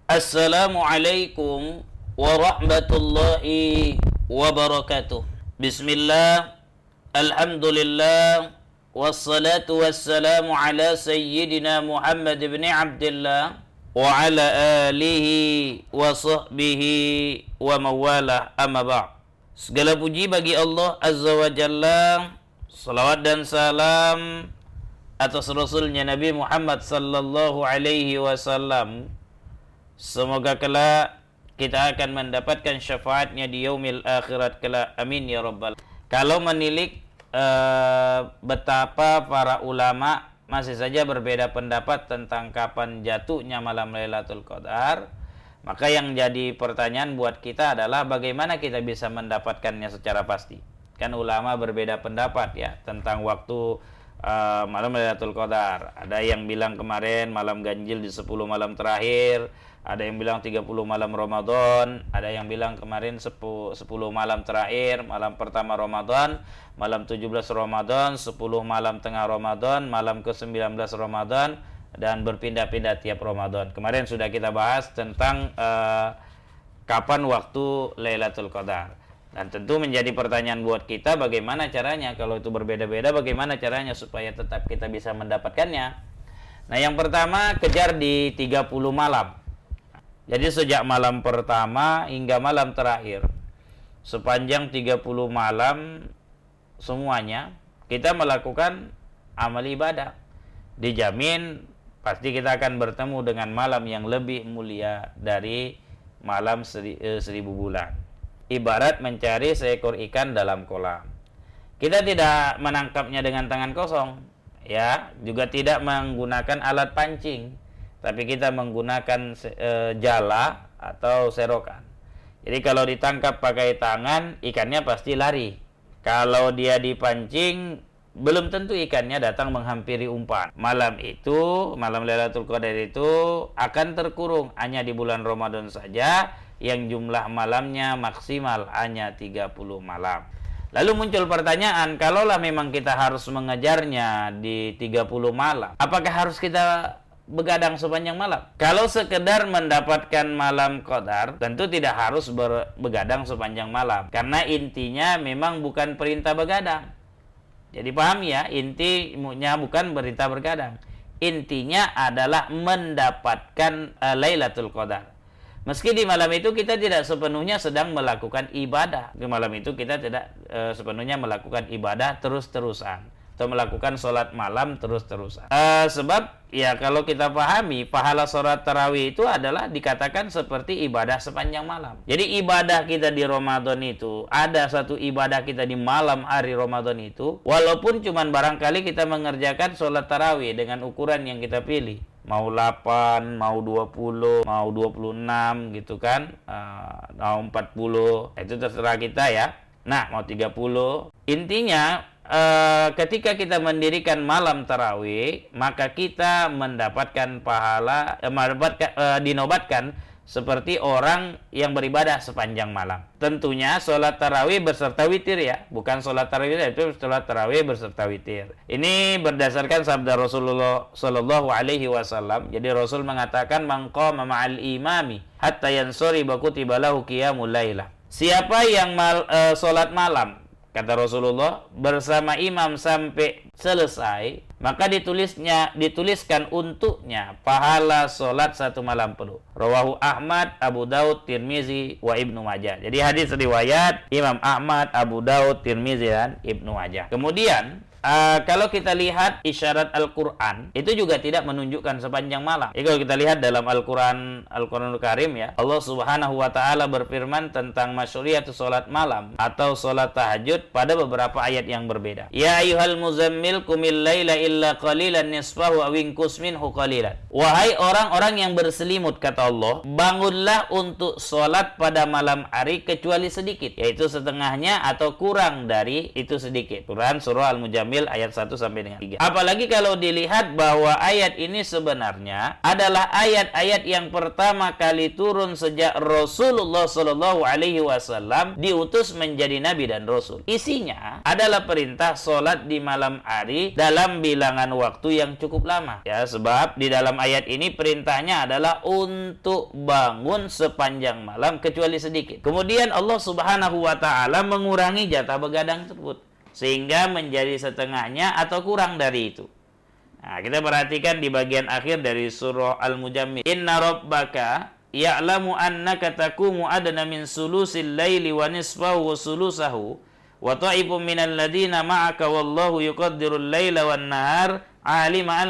Assalamualaikum warahmatullahi wabarakatuh. Bismillah, alhamdulillah, wassalatu wassalamu ala sayyidina Muhammad ibn Abdullah wa ala alihi wa sahbihi wa mawalah, amma ba'd. Segala puji bagi Allah Azza wa Jalla, salawat dan salam atas Rasulnya Nabi Muhammad sallallahu alaihi wasallam. Semoga kelak kita akan mendapatkan syafaatnya di yaumil akhirat kelak. Amin ya rabbal. Kalau menilik betapa para ulama masih saja berbeda pendapat tentang kapan jatuhnya malam Lailatul Qadar, maka yang jadi pertanyaan buat kita adalah bagaimana kita bisa mendapatkannya secara pasti. Kan ulama berbeda pendapat ya tentang waktu malam Lailatul Qadar. Ada yang bilang kemarin malam ganjil di 10 malam terakhir, ada yang bilang 30 malam Ramadan, ada yang bilang kemarin 10 malam terakhir, malam pertama Ramadan, malam 17 Ramadan, 10 malam tengah Ramadan, malam ke-19 Ramadan, dan berpindah-pindah tiap Ramadan. Kemarin sudah kita bahas tentang kapan waktu Lailatul Qadar. Dan tentu menjadi pertanyaan buat kita, bagaimana caranya kalau itu berbeda-beda, bagaimana caranya supaya tetap kita bisa mendapatkannya. Nah, yang pertama, kejar di 30 malam. Jadi sejak malam pertama hingga malam terakhir, sepanjang 30 malam semuanya kita melakukan amal ibadah. Dijamin pasti kita akan bertemu dengan malam yang lebih mulia dari malam 1000 bulan. Ibarat mencari seekor ikan dalam kolam. Kita tidak menangkapnya dengan tangan kosong, ya, juga tidak menggunakan alat pancing, tapi kita menggunakan jala atau serokan. Jadi kalau ditangkap pakai tangan, ikannya pasti lari. Kalau dia dipancing, belum tentu ikannya datang menghampiri umpan. Malam itu, malam Lailatul Qadar itu akan terkurung hanya di bulan Ramadan saja, yang jumlah malamnya maksimal hanya 30 malam. Lalu muncul pertanyaan, kalaulah memang kita harus mengejarnya di 30 malam, apakah harus kita begadang sepanjang malam? Kalau sekedar mendapatkan malam Qadar, tentu tidak harus begadang sepanjang malam, karena intinya memang bukan perintah begadang. Jadi paham ya, intinya bukan perintah begadang. Intinya adalah mendapatkan Lailatul Qadar. Meski di malam itu kita tidak sepenuhnya sedang melakukan ibadah. Di malam itu kita tidak sepenuhnya melakukan ibadah terus-terusan, atau melakukan sholat malam terus-terusan. Sebab ya kalau kita pahami, pahala sholat tarawih itu adalah dikatakan seperti ibadah sepanjang malam. Jadi ibadah kita di Ramadan itu, ada satu ibadah kita di malam hari Ramadan itu, walaupun cuman barangkali kita mengerjakan sholat tarawih dengan ukuran yang kita pilih, mau 8, mau 20, mau 26 gitu kan, mau 40, itu terserah kita ya. Nah, mau 30. Intinya ketika kita mendirikan malam tarawih, maka kita mendapatkan pahala, dinobatkan seperti orang yang beribadah sepanjang malam. Tentunya sholat tarawih berserta witir ya, bukan sholat tarawih itu sholat tarawih berserta witir. Ini berdasarkan sabda Rasulullah Shallallahu Alaihi Wasallam. Jadi Rasul mengatakan, "Man qama ma'al imami hatta yansori kutiba lahu qiyamul lailah." Siapa yang sholat malam, kata Rasulullah, bersama imam sampai selesai, maka dituliskan untuknya pahala sholat satu malam penuh. Rawahu Ahmad, Abu Daud, Tirmizi, wa Ibnu Majah. Jadi hadis riwayat Imam Ahmad, Abu Daud, Tirmizi, dan Ibnu Majah. Kemudian kalau kita lihat isyarat Al-Quran, itu juga tidak menunjukkan sepanjang malam. Jadi kalau kita lihat dalam Al-Quranul Karim ya, Allah Subhanahu wa Ta'ala berfirman tentang masyru'iyatus sholat malam atau sholat tahajud pada beberapa ayat yang berbeda. Ya ayyuhal muzammil qumil laila illa qalilan nisfahu aw inqus minhu qalilan. Wahai orang-orang yang berselimut, kata Allah, bangunlah untuk sholat pada malam hari kecuali sedikit, yaitu setengahnya atau kurang dari itu sedikit. Quran surah Al-Mujammil Al-Mujammil ayat 1 sampai dengan 3. Apalagi kalau dilihat bahwa ayat ini sebenarnya adalah ayat-ayat yang pertama kali turun sejak Rasulullah Shallallahu Alaihi Wasallam diutus menjadi nabi dan rasul. Isinya adalah perintah sholat di malam hari dalam bilangan waktu yang cukup lama. Ya, sebab di dalam ayat ini perintahnya adalah untuk bangun sepanjang malam kecuali sedikit. Kemudian Allah Subhanahu wa taala mengurangi jatah begadang tersebut sehingga menjadi setengahnya atau kurang dari itu. Nah, kita perhatikan di bagian akhir dari surah Al-Mujammil. Inna rabbaka ya'lamu annaka taqumu adna min sulusil laili wa nisfahu wa sulusahu wa ta'ifun minal ladina ma'aka wallahu yuqaddirul laila wan nahar alima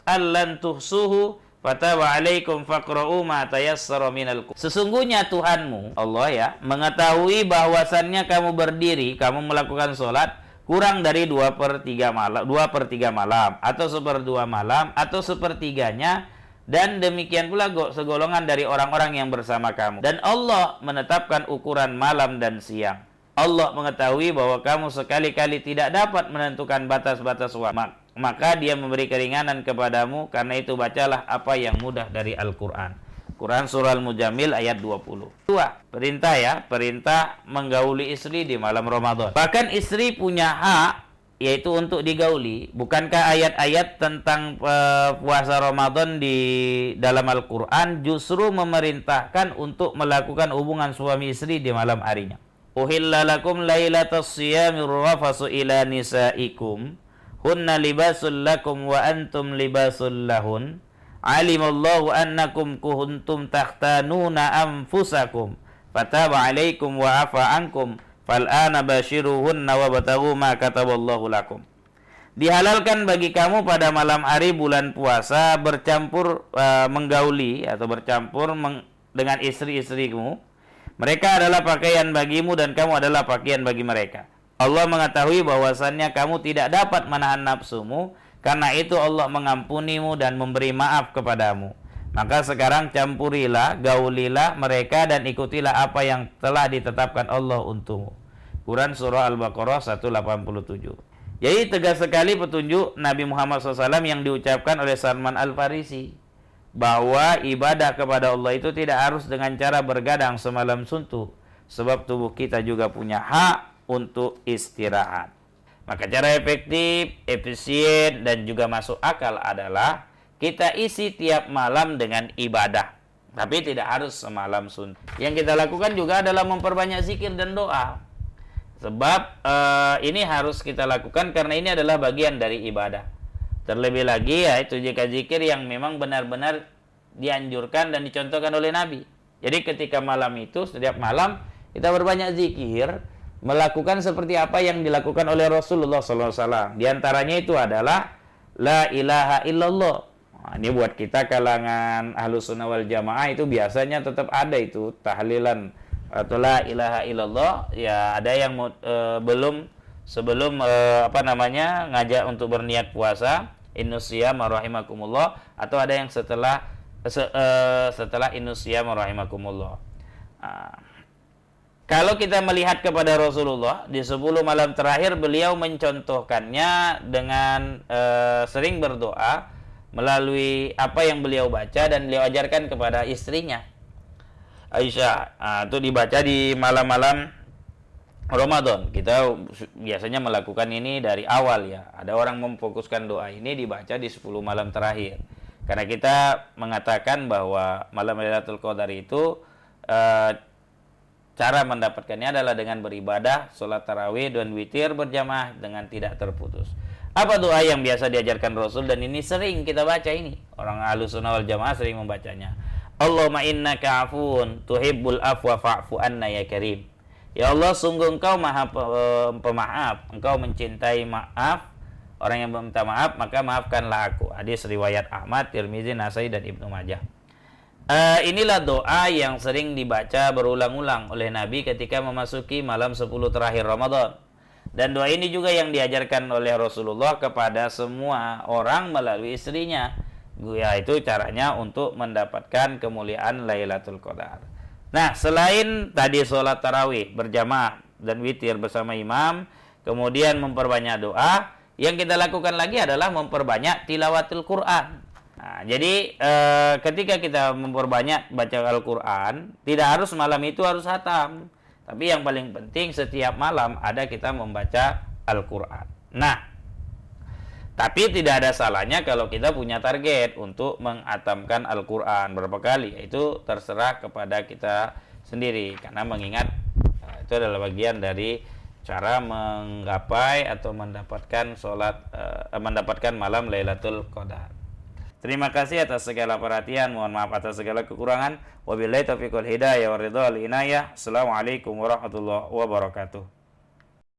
allan tuhsuhu fataba alaikum faqra'u ma tayassara minal Qur'an. Sesungguhnya Tuhanmu, Allah ya, mengetahui bahwasannya kamu berdiri, kamu melakukan sholat kurang dari 2/3 malam, atau 1/2 malam, atau 1/3-nya, dan demikian pula segolongan dari orang-orang yang bersama kamu. Dan Allah menetapkan ukuran malam dan siang. Allah mengetahui bahwa kamu sekali-kali tidak dapat menentukan batas-batas waktu. Maka dia memberi keringanan kepadamu, karena itu bacalah apa yang mudah dari Al-Quran. Quran surah Al-Mujammil ayat 20. 2. Perintah ya, perintah menggauli istri di malam Ramadan. Bahkan istri punya hak, yaitu untuk digauli. Bukankah ayat-ayat tentang puasa Ramadan di dalam Al-Quran justru memerintahkan untuk melakukan hubungan suami istri di malam harinya? Uhilla lakum lailatas siyamir rafasu ila nisaikum hunna libasul lakum wa antum libasul lahun alimallahu annakum kuntum takhtanuna anfusakum fataba alaikum wa afa ankum fal'ana bashiruhunna wa bataghu ma kataballahu lakum. Dihalalkan bagi kamu pada malam hari bulan puasa bercampur menggauli atau bercampur dengan istri-istrimu. Mereka adalah pakaian bagimu dan kamu adalah pakaian bagi mereka. Allah mengetahui bahwasannya kamu tidak dapat menahan nafsumu, karena itu Allah mengampunimu dan memberi maaf kepadamu. Maka sekarang campurilah, gaulilah mereka dan ikutilah apa yang telah ditetapkan Allah untukmu. Quran surah Al-Baqarah 187. Jadi tegas sekali petunjuk Nabi Muhammad SAW yang diucapkan oleh Salman Al-Farisi, bahwa ibadah kepada Allah itu tidak harus dengan cara bergadang semalam suntuk, sebab tubuh kita juga punya hak untuk istirahat. Maka cara efektif, efisien, dan juga masuk akal adalah kita isi tiap malam dengan ibadah, tapi tidak harus semalam suntuk. Yang kita lakukan juga adalah memperbanyak zikir dan doa, sebab ini harus kita lakukan karena ini adalah bagian dari ibadah. Terlebih lagi ya itu jika zikir yang memang benar-benar dianjurkan dan dicontohkan oleh Nabi. Jadi ketika malam itu, setiap malam kita berbanyak zikir, melakukan seperti apa yang dilakukan oleh Rasulullah SAW. Di antaranya itu adalah La ilaha illallah. Nah, ini buat kita kalangan Ahlus Sunnah wal Jamaah itu biasanya tetap ada itu tahlilan atau La ilaha illallah. Ya ada yang sebelum ngajak untuk berniat puasa, Innusiyam rahimakumullah, atau ada yang setelah Innusiyam rahimakumullah. Kalau kita melihat kepada Rasulullah di 10 malam terakhir, beliau mencontohkannya dengan sering berdoa melalui apa yang beliau baca dan beliau ajarkan kepada istrinya Aisyah. Itu dibaca di malam-malam Ramadan. Kita biasanya melakukan ini dari awal ya. Ada orang memfokuskan doa ini dibaca di 10 malam terakhir. Karena kita mengatakan bahwa malam Lailatul Qadar itu cara mendapatkannya adalah dengan beribadah, sholat tarawih dan witir berjamaah dengan tidak terputus. Apa doa yang biasa diajarkan Rasul dan ini sering kita baca ini? Orang Ahlus Sunnah wal Jamaah sering membacanya. Allahumma innaka afuun tuhibbul afwa fa'fu anna ya karim. Ya Allah, sungguh Engkau Maha Pemaaf, Engkau mencintai maaf, orang yang meminta maaf, maka maafkanlah aku. Hadis riwayat Ahmad, Tirmizi, Nasai dan Ibnu Majah. Inilah doa yang sering dibaca berulang-ulang oleh Nabi ketika memasuki malam 10 terakhir Ramadan. Dan doa ini juga yang diajarkan oleh Rasulullah kepada semua orang melalui istrinya. Yaitu caranya untuk mendapatkan kemuliaan Lailatul Qadar. Nah, selain tadi sholat tarawih berjamaah dan witir bersama imam, kemudian memperbanyak doa. Yang kita lakukan lagi adalah memperbanyak tilawatul Quran. Nah, jadi ketika kita memperbanyak baca Al-Quran, tidak harus malam itu harus khatam. Tapi yang paling penting setiap malam ada kita membaca Al-Quran. Nah, tapi tidak ada salahnya kalau kita punya target untuk menghatamkan Al-Quran berapa kali. Itu terserah kepada kita sendiri. Karena mengingat itu adalah bagian dari cara menggapai atau mendapatkan malam Lailatul Qadar. Terima kasih atas segala perhatian. Mohon maaf atas segala kekurangan. Wabillahi taufiq wal hidayah wa ridha wal inayah. Assalamualaikum warahmatullahi wabarakatuh.